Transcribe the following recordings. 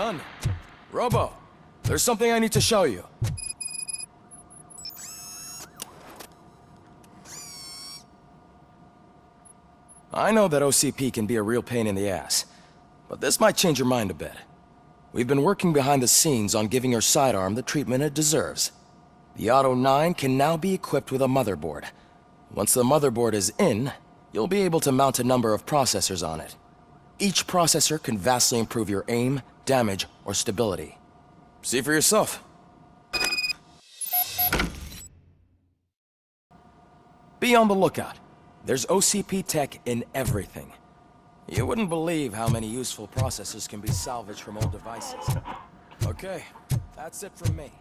done. Robo, there's something I need to show you. I know that OCP can be a real pain in the ass, but this might change your mind a bit. We've been working behind the scenes on giving your sidearm the treatment it deserves. The Auto 9 can now be equipped with a motherboard. Once the motherboard is in, you'll be able to mount a number of processors on it. Each processor can vastly improve your aim, damage, or stability. See for yourself. Be on the lookout. There's OCP tech in everything. You wouldn't believe how many useful processors can be salvaged from old devices. Okay, that's it from me.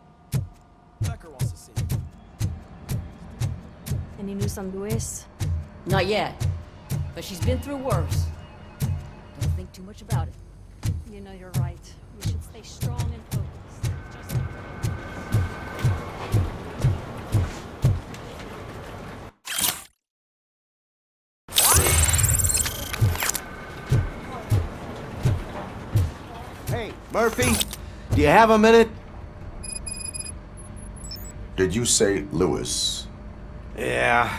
Becker wants to see you. Any news on Luis? Not yet, but she's been through worse. Don't think too much about it. You know you're right. We should stay strong and focused. Just... Hey, Murphy, do you have a minute? Did you say Lewis? Yeah.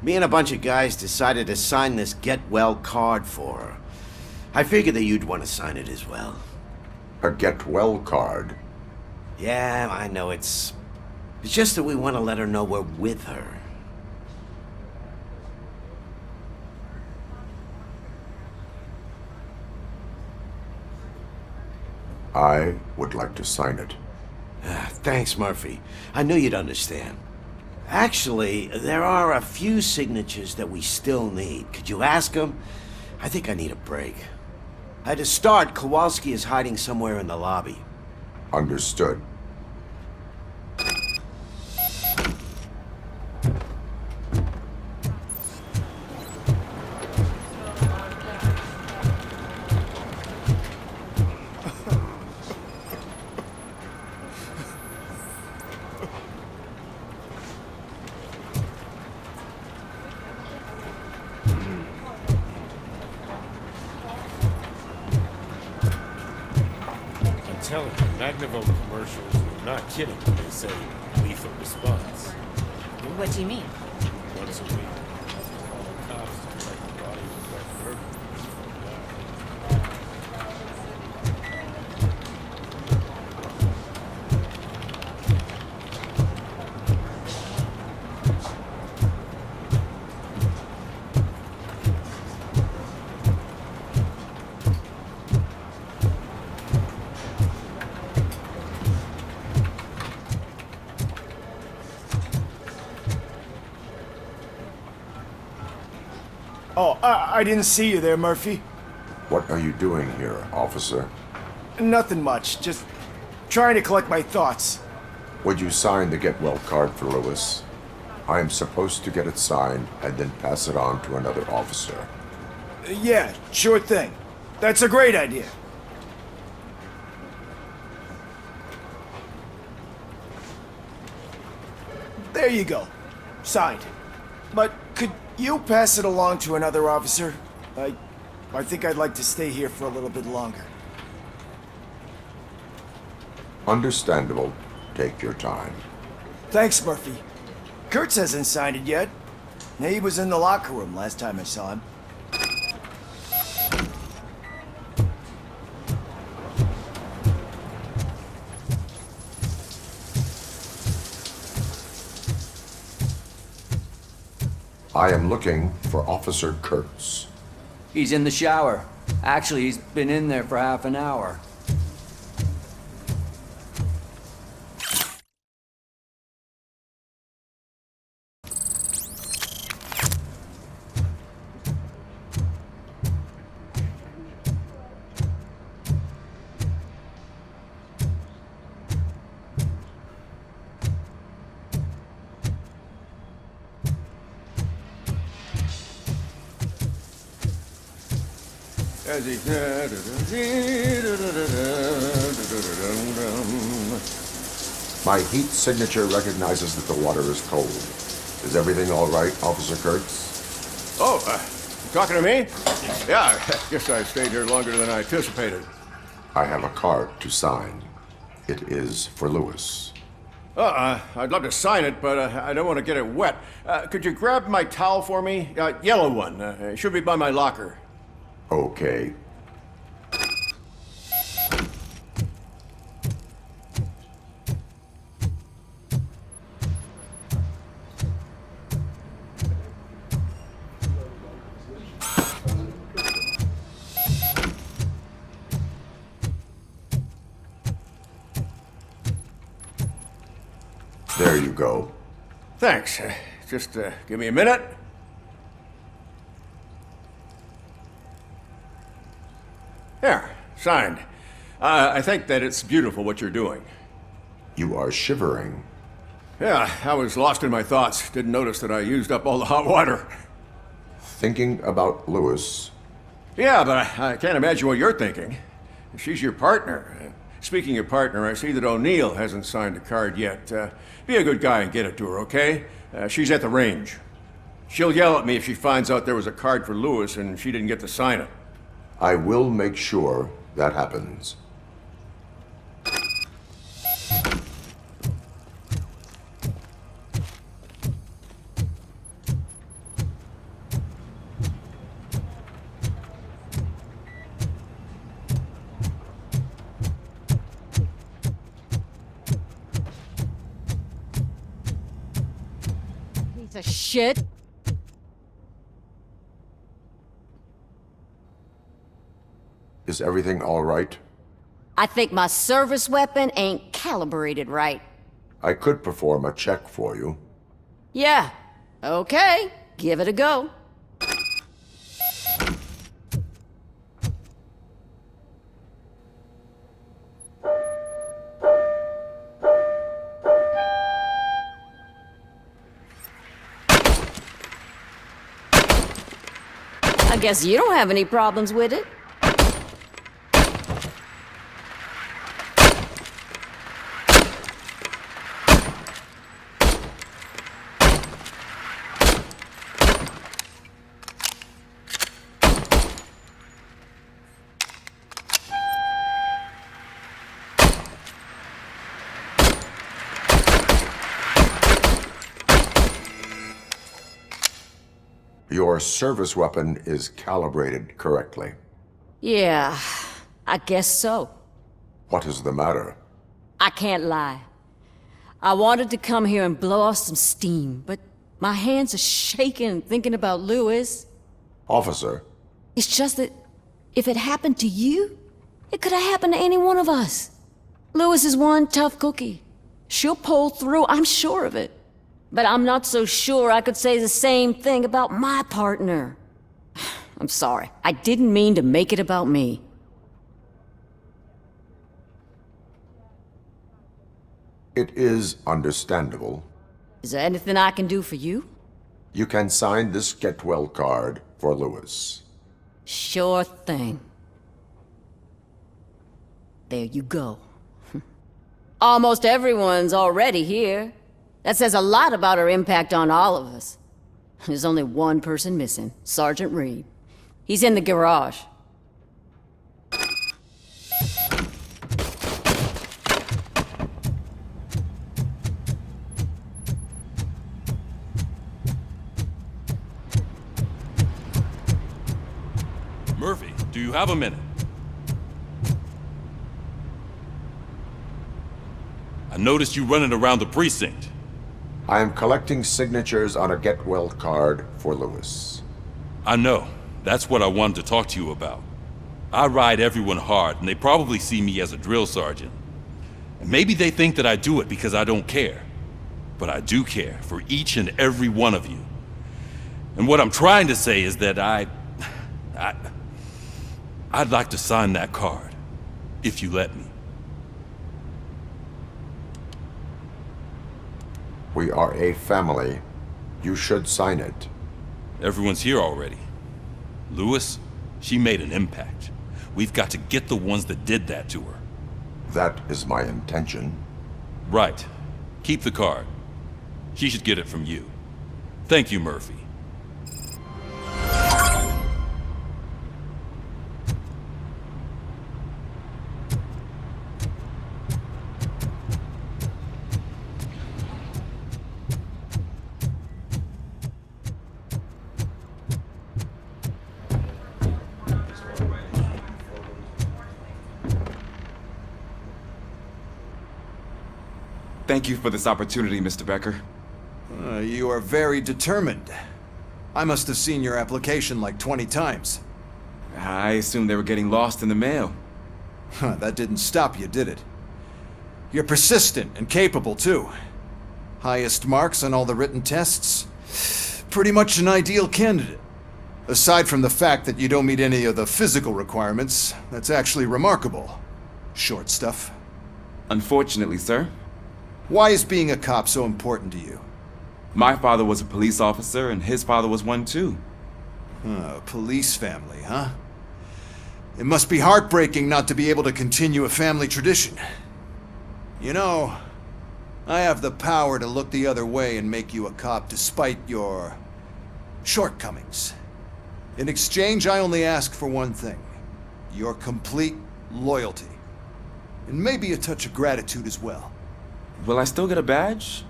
Me and a bunch of guys decided to sign this get well card for her. I figured that you'd want to sign it as well. A get well card? Yeah, I know it's just that we want to let her know we're with her. I would like to sign it. Thanks, Murphy. I knew you'd understand. Actually, there are a few signatures that we still need. Could you ask them? I think I need a break. To start, Kowalski is hiding somewhere in the lobby. Understood. Telling you, Magnavolt commercials are not kidding when they say lethal response. What do you mean? Once a week, all the cops to check the body of that murder. Oh, I didn't see you there, Murphy. What are you doing here, officer? Nothing much, just trying to collect my thoughts. Would you sign the get well card for Lewis? I am supposed to get it signed and then pass it on to another officer. Yeah, sure thing. That's a great idea. There you go. Signed. But could you pass it along to another officer? I think I'd like to stay here for a little bit longer. Understandable. Take your time. Thanks, Murphy. Kurtz hasn't signed it yet. He was in the locker room last time I saw him. I am looking for Officer Kurtz. He's in the shower. Actually, he's been in there for half an hour. My heat signature recognizes that the water is cold. Is everything all right, Officer Kurtz? Oh, you talking to me? Yeah, I guess I stayed here longer than I anticipated. I have a card to sign. It is for Lewis. I'd love to sign it, but I don't want to get it wet. Could you grab my towel for me? Yellow one. It should be by my locker. Okay. There you go. Thanks. Just give me a minute. There, signed. I think that it's beautiful what you're doing. You are shivering. Yeah, I was lost in my thoughts. Didn't notice that I used up all the hot water. Thinking about Lewis. Yeah, but I can't imagine what you're thinking. She's your partner. Speaking of partner, I see that O'Neill hasn't signed a card yet. Be a good guy and get it to her, okay? She's at the range. She'll yell at me if she finds out there was a card for Lewis and she didn't get to sign it. I will make sure that happens. Piece of shit. Is everything all right? I think my service weapon ain't calibrated right. I could perform a check for you. Yeah. Okay. Give it a go. I guess you don't have any problems with it. Your service weapon is calibrated correctly. Yeah, I guess so. What is the matter? I can't lie. I wanted to come here and blow off some steam, but my hands are shaking thinking about Lewis. Officer, It's just that if it happened to you, it could have happened to any one of us. Lewis is one tough cookie. She'll pull through, I'm sure of it. But I'm not so sure I could say the same thing about my partner. I'm sorry. I didn't mean to make it about me. it is understandable. Is there anything I can do for you? You can sign this get well card for Lewis. Sure thing. There you go. Almost everyone's already here. That says a lot about her impact on all of us. There's only one person missing, Sergeant Reed. He's in the garage. Murphy, do you have a minute? I noticed you running around the precinct. I am collecting signatures on a get well card for Lewis. I know. That's what I wanted to talk to you about. I ride everyone hard, and they probably see me as a drill sergeant. And maybe they think that I do it because I don't care. But I do care for each and every one of you. And what I'm trying to say is that I'd like to sign that card, if you let me. We are a family. You should sign it. Everyone's here already. Lewis, she made an impact. We've got to get the ones that did that to her. That is my intention. Right. Keep the card. She should get it from you. Thank you, Murphy. Thank you for this opportunity, Mr. Becker. You are very determined. I must have seen your application like 20 times. I assumed they were getting lost in the mail. That didn't stop you, did it? You're persistent and capable, too. Highest marks on all the written tests. Pretty much an ideal candidate. Aside from the fact that you don't meet any of the physical requirements, that's actually remarkable. Short stuff. Unfortunately, sir. Why is being a cop so important to you? My father was a police officer, and his father was one too. Police family, huh? It must be heartbreaking not to be able to continue a family tradition. You know, I have the power to look the other way and make you a cop despite your shortcomings. In exchange, I only ask for one thing. Your complete loyalty. And maybe a touch of gratitude as well. Will I still get a badge?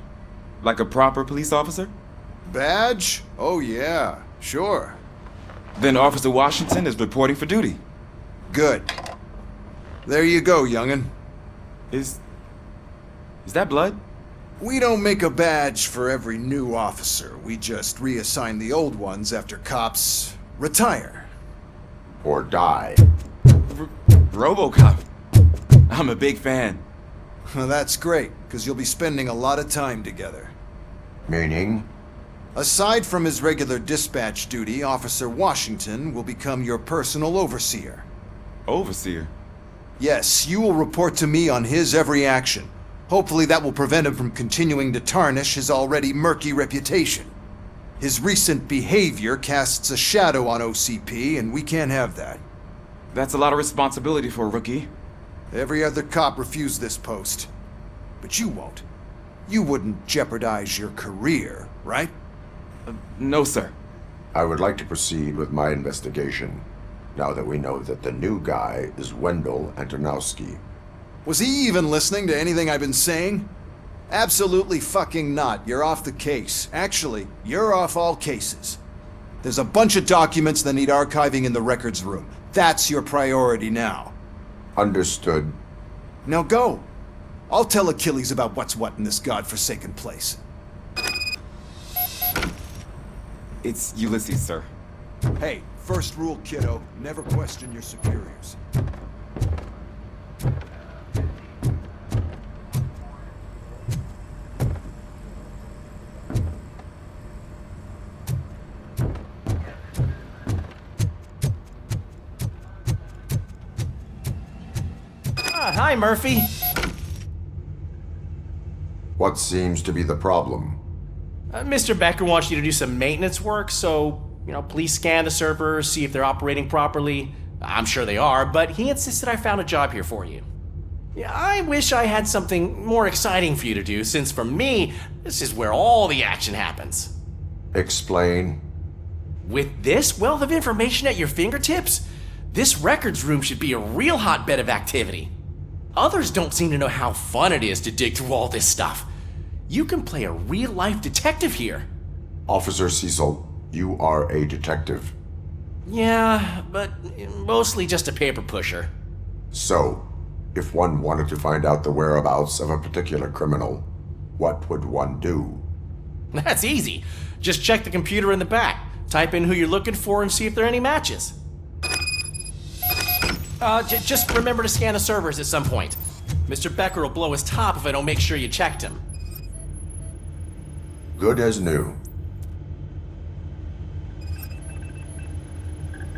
Like a proper police officer? Badge? Oh yeah, sure. Then Officer Washington is reporting for duty. Good. There you go, young'un. Is that blood? We don't make a badge for every new officer. We just reassign the old ones after cops retire. Or die. RoboCop. I'm a big fan. That's great, because you'll be spending a lot of time together. Meaning? Aside from his regular dispatch duty, Officer Washington will become your personal overseer. Overseer? Yes, you will report to me on his every action. Hopefully that will prevent him from continuing to tarnish his already murky reputation. His recent behavior casts a shadow on OCP, and we can't have that. That's a lot of responsibility for a rookie. Every other cop refused this post. But you won't. You wouldn't jeopardize your career, right? No, sir. I would like to proceed with my investigation, now that we know that the new guy is Wendell Antonowski. Was he even listening to anything I've been saying? Absolutely fucking not. You're off the case. Actually, you're off all cases. There's a bunch of documents that need archiving in the records room. That's your priority now. Understood. Now go. I'll tell Achilles about what's what in this godforsaken place. It's Ulysses, sir. Hey, first rule, kiddo. Never question your superiors. Hi, Murphy. What seems to be the problem? Mr. Becker wants you to do some maintenance work, so, please scan the servers, see if they're operating properly. I'm sure they are, but he insisted I found a job here for you. Yeah, I wish I had something more exciting for you to do, since for me, this is where all the action happens. Explain. With this wealth of information at your fingertips, this records room should be a real hotbed of activity. Others don't seem to know how fun it is to dig through all this stuff. You can play a real-life detective here. Officer Cecil, you are a detective. Yeah, but mostly just a paper pusher. So, if one wanted to find out the whereabouts of a particular criminal, what would one do? That's easy. Just check the computer in the back, type in who you're looking for, and see if there are any matches. Just remember to scan the servers at some point. Mr. Becker will blow his top if I don't make sure you checked him. Good as new.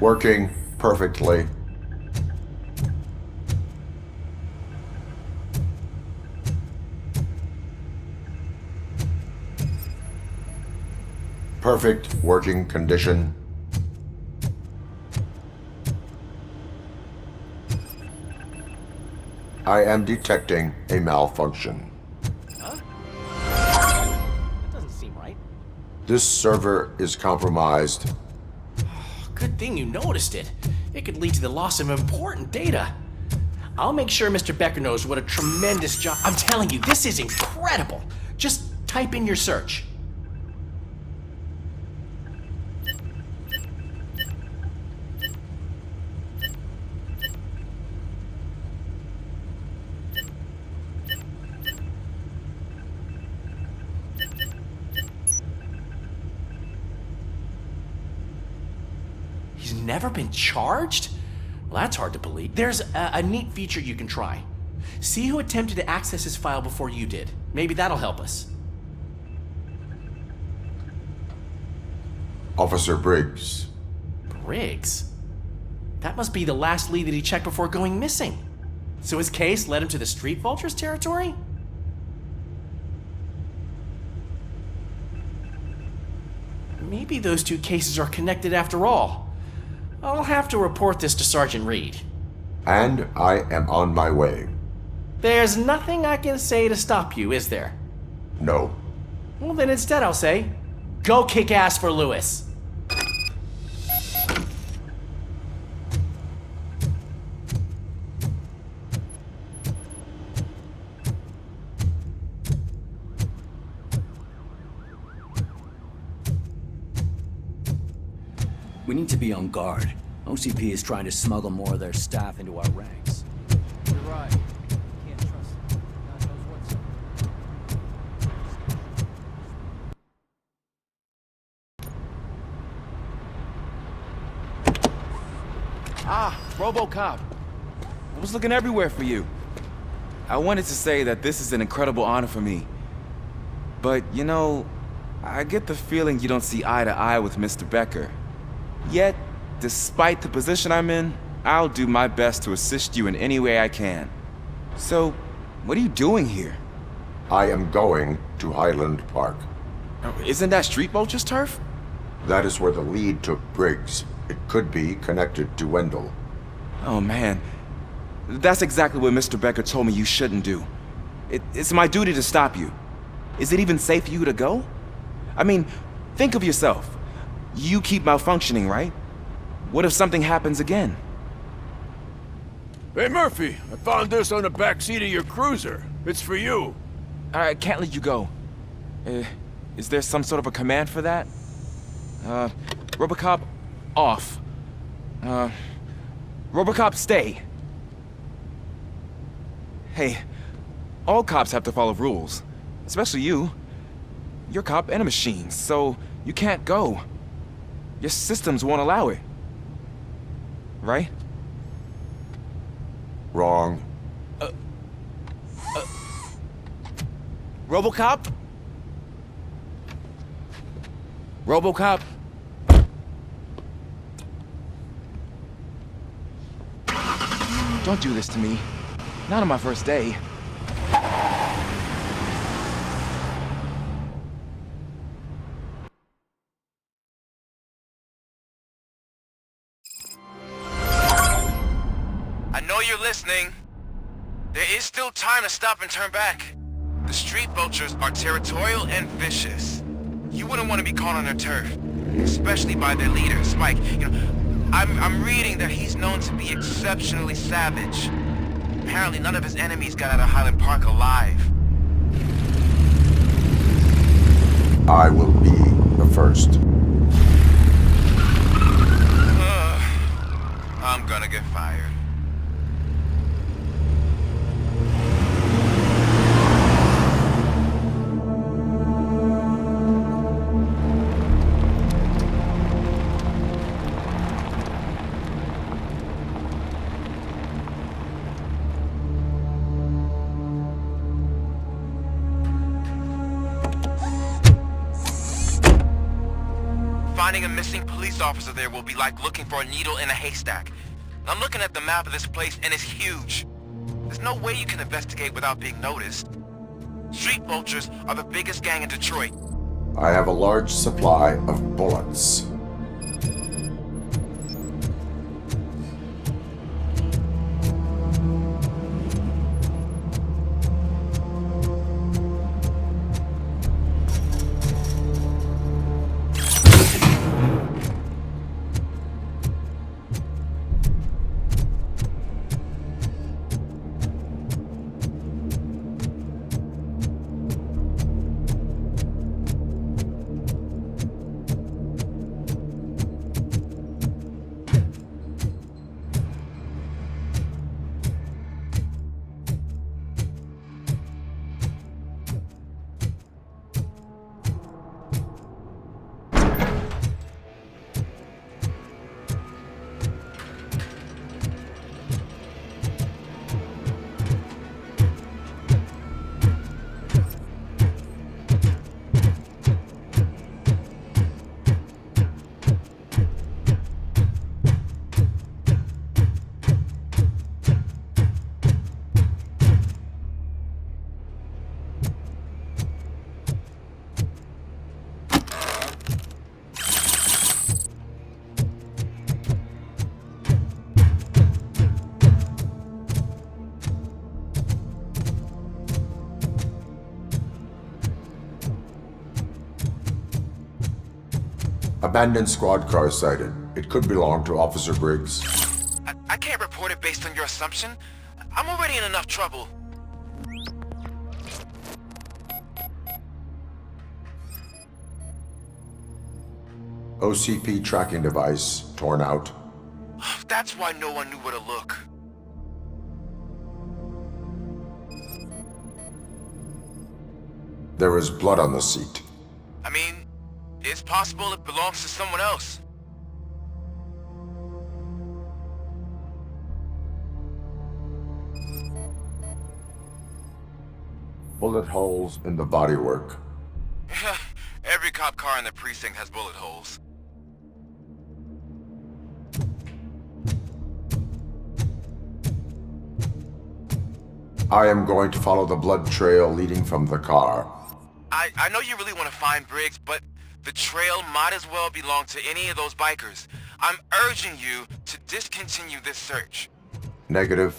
Working perfectly. Perfect working condition. I am detecting a malfunction. Huh? That doesn't seem right. This server is compromised. Good thing you noticed it. It could lead to the loss of important data. I'll make sure Mr. Becker knows what a tremendous job. I'm telling you, this is incredible. Just type in your search. never been charged? Well, that's hard to believe. There's a neat feature you can try. See who attempted to access his file before you did. Maybe that'll help us. Officer Briggs. Briggs? That must be the last lead that he checked before going missing. So his case led him to the Street Vultures territory? Maybe those two cases are connected after all. I'll have to report this to Sergeant Reed. And I am on my way. There's nothing I can say to stop you, is there? No. Well, then instead I'll say, go kick ass for Lewis. We need to be on guard. OCP is trying to smuggle more of their staff into our ranks. You're right. Can't trust them. God knows what's Ah, RoboCop. I was looking everywhere for you. I wanted to say that this is an incredible honor for me. But, you know, I get the feeling you don't see eye to eye with Mr. Becker. Yet, despite the position I'm in, I'll do my best to assist you in any way I can. So, what are you doing here? I am going to Highland Park. Isn't that Street Vulture's turf? That is where the lead took Briggs. It could be connected to Wendell. Oh man, that's exactly what Mr. Becker told me you shouldn't do. It's my duty to stop you. Is it even safe for you to go? I mean, think of yourself. You keep malfunctioning, right? What if something happens again? Hey, Murphy, I found this on the back seat of your cruiser. It's for you. I can't let you go. Is there some sort of a command for that? RoboCop, off. RoboCop, stay. Hey, all cops have to follow rules. Especially you. You're a cop and a machine, so you can't go. Your systems won't allow it. Right? Wrong. RoboCop? RoboCop? Don't do this to me. Not on my first day. I know you're listening. There is still time to stop and turn back. The Street Vultures are territorial and vicious. You wouldn't want to be caught on their turf, especially by their leader, Spike. You know, I'm reading that he's known to be exceptionally savage. Apparently none of his enemies got out of Highland Park alive. I will be the first. I'm gonna get fired. Finding a missing police officer there will be like looking for a needle in a haystack. I'm looking at the map of this place and it's huge. There's no way you can investigate without being noticed. Street Vultures are the biggest gang in Detroit. I have a large supply of bullets. Abandoned squad car sighted. It could belong to Officer Briggs. I can't report it based on your assumption. I'm already in enough trouble. OCP tracking device torn out. That's why no one knew where to look. There is blood on the seat. I mean, it's possible it belongs to someone else. Bullet holes in the bodywork. Every cop car in the precinct has bullet holes. I am going to follow the blood trail leading from the car. I know you really want to find Briggs, but the trail might as well belong to any of those bikers. I'm urging you to discontinue this search. Negative.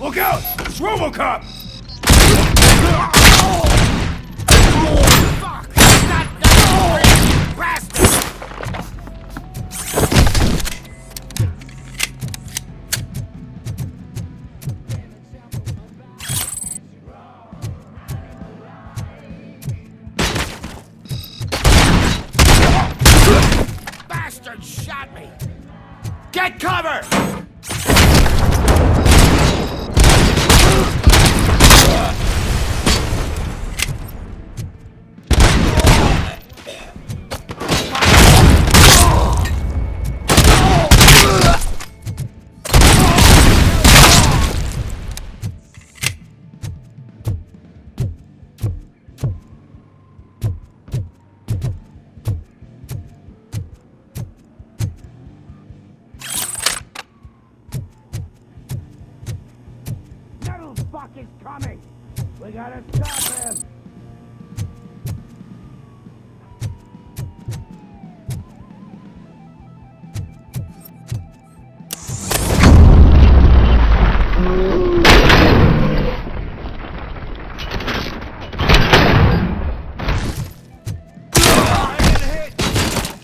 Look out! It's RoboCop! Bastard shot me! Get cover! Is coming! We gotta stop him!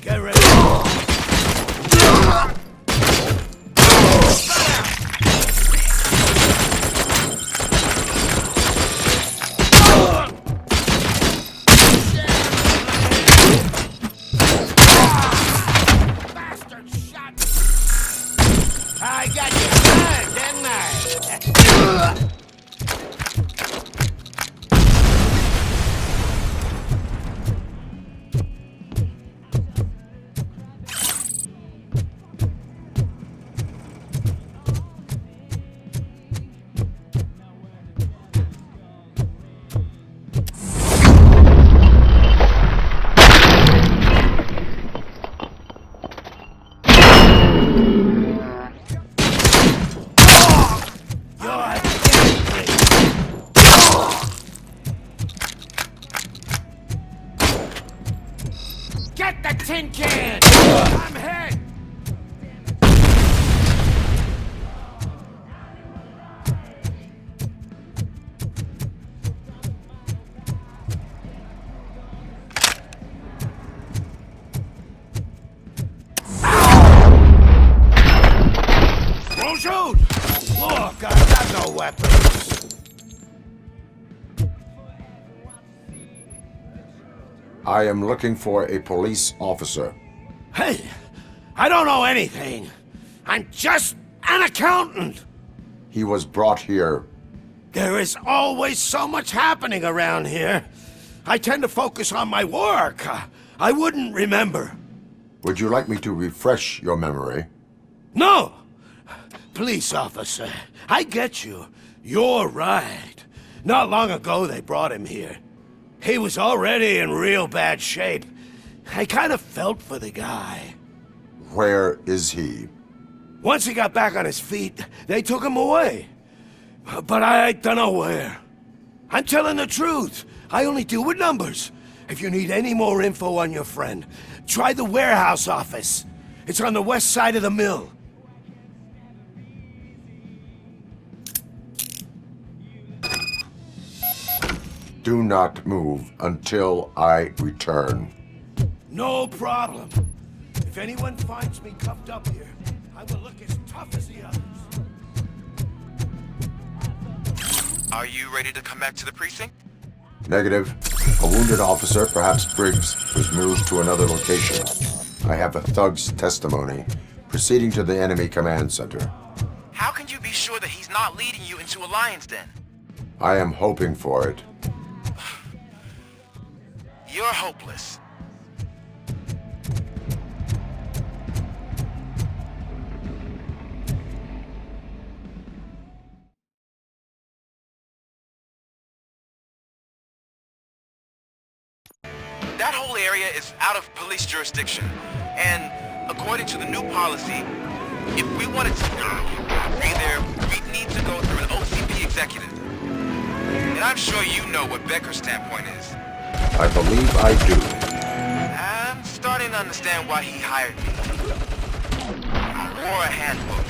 Get ready! I got you good, didn't I? Get the tin can! I'm hit! Don't shoot! Look, I've got no weapons. I am looking for a police officer. Hey, I don't know anything. I'm just an accountant. He was brought here. There is always so much happening around here. I tend to focus on my work. I wouldn't remember. Would you like me to refresh your memory? No! Police officer, I get you. You're right. Not long ago they brought him here. He was already in real bad shape. I kind of felt for the guy. Where is he? Once he got back on his feet, they took him away. But I don't know where. I'm telling the truth. I only deal with numbers. If you need any more info on your friend, try the warehouse office. It's on the west side of the mill. Do not move until I return. No problem. If anyone finds me cuffed up here, I will look as tough as the others. Are you ready to come back to the precinct? Negative. A wounded officer, perhaps Briggs, was moved to another location. I have a thug's testimony, proceeding to the enemy command center. How can you be sure that he's not leading you into a lion's den? I am hoping for it. You're hopeless. That whole area is out of police jurisdiction, and according to the new policy, if we wanted to be there, we'd need to go through an OCP executive. And I'm sure you know what Becker's standpoint is. I believe I do. I'm starting to understand why he hired me. Or a handbook.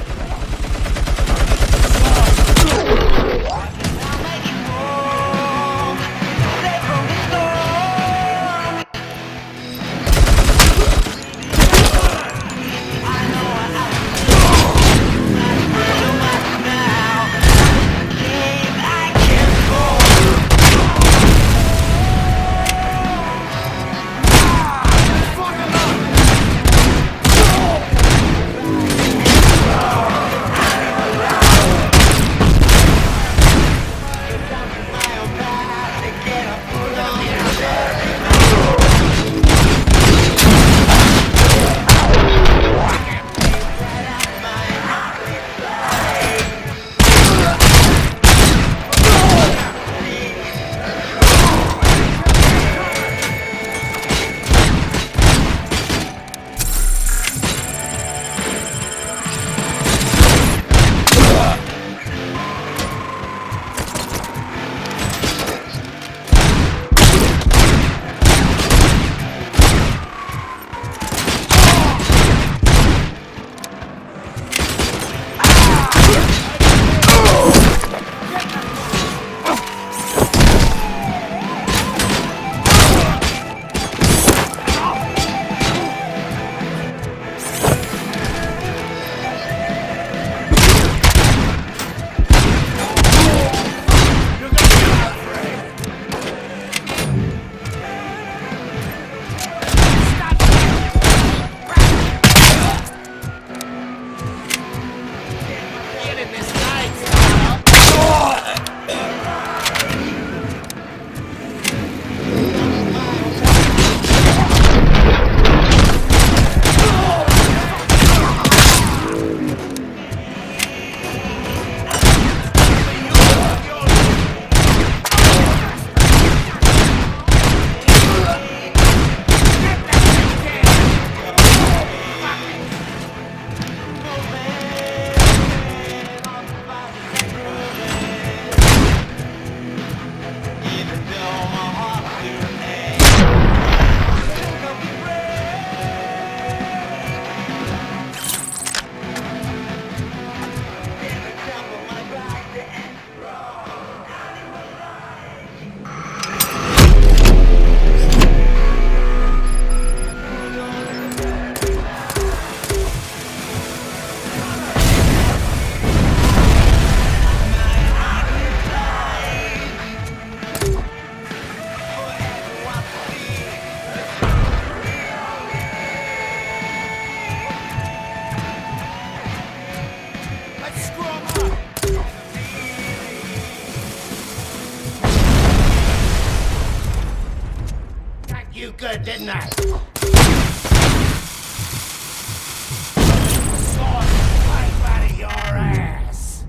didn't I? Life out of your ass.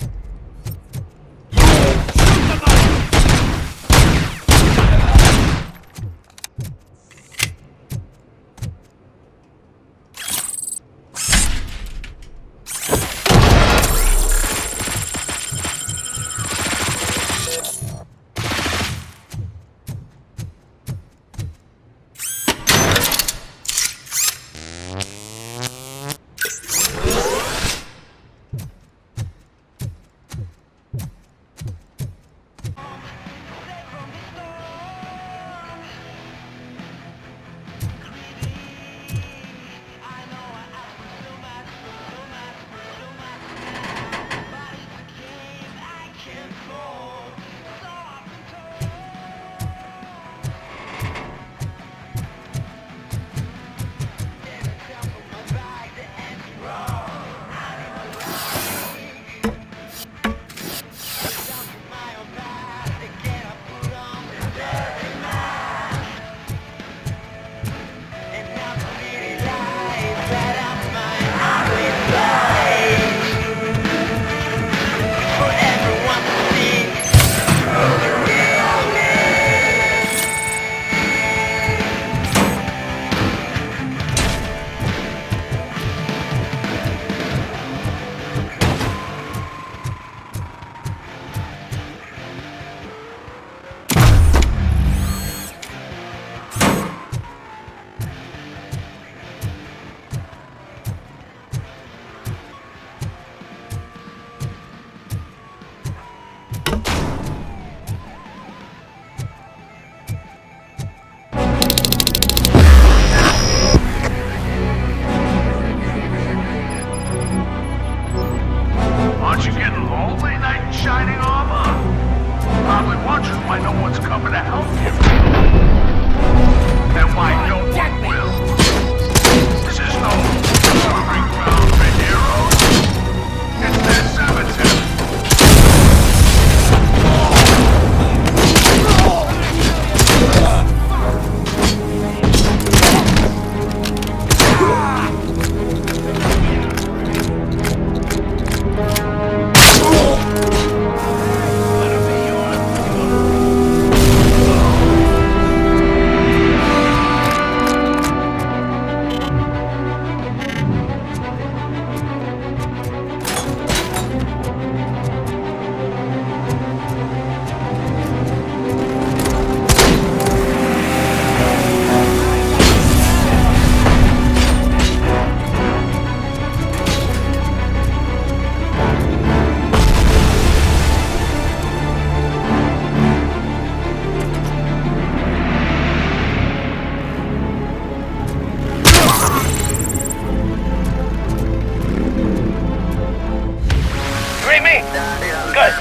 Aren't you getting lonely, knight in shining armor? Probably wondering why no one's coming to help you. And why no one will. This is no proving ground for heroes. It's their cemetery. Look out!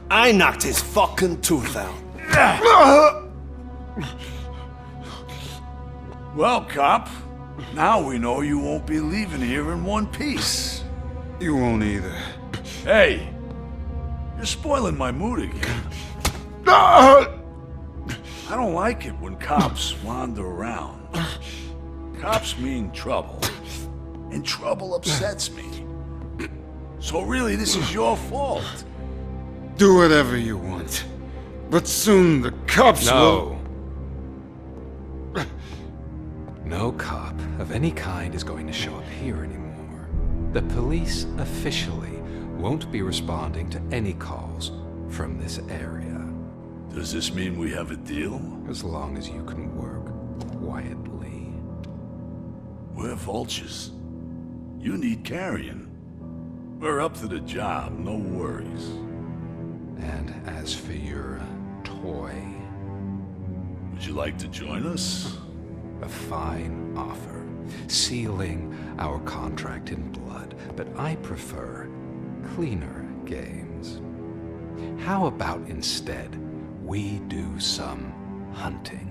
I knocked his fucking tooth out. Well, cop, now we know you won't be leaving here in one piece. You won't either. Hey, you're spoiling my mood again. I don't like it when cops wander around. Cops mean trouble, and trouble upsets me. So really, this is your fault. Do whatever you want. But soon the cops will... No cop of any kind is going to show up here anymore. The police officially won't be responding to any calls from this area. Does this mean we have a deal? As long as you can work quietly. We're vultures. You need carrion. We're up to the job, no worries. And as for your toy... Would you like to join us? A fine offer, sealing our contract in blood, but I prefer cleaner games. How about instead we do some hunting?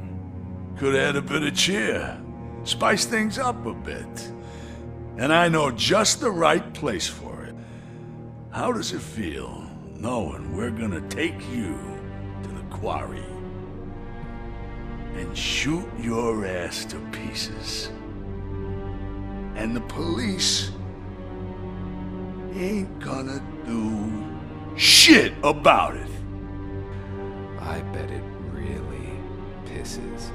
Could add a bit of cheer, spice things up a bit. And I know just the right place for it. How does it feel knowing we're gonna take you to the quarry and shoot your ass to pieces? And the police ain't gonna do shit about it. I bet it really pisses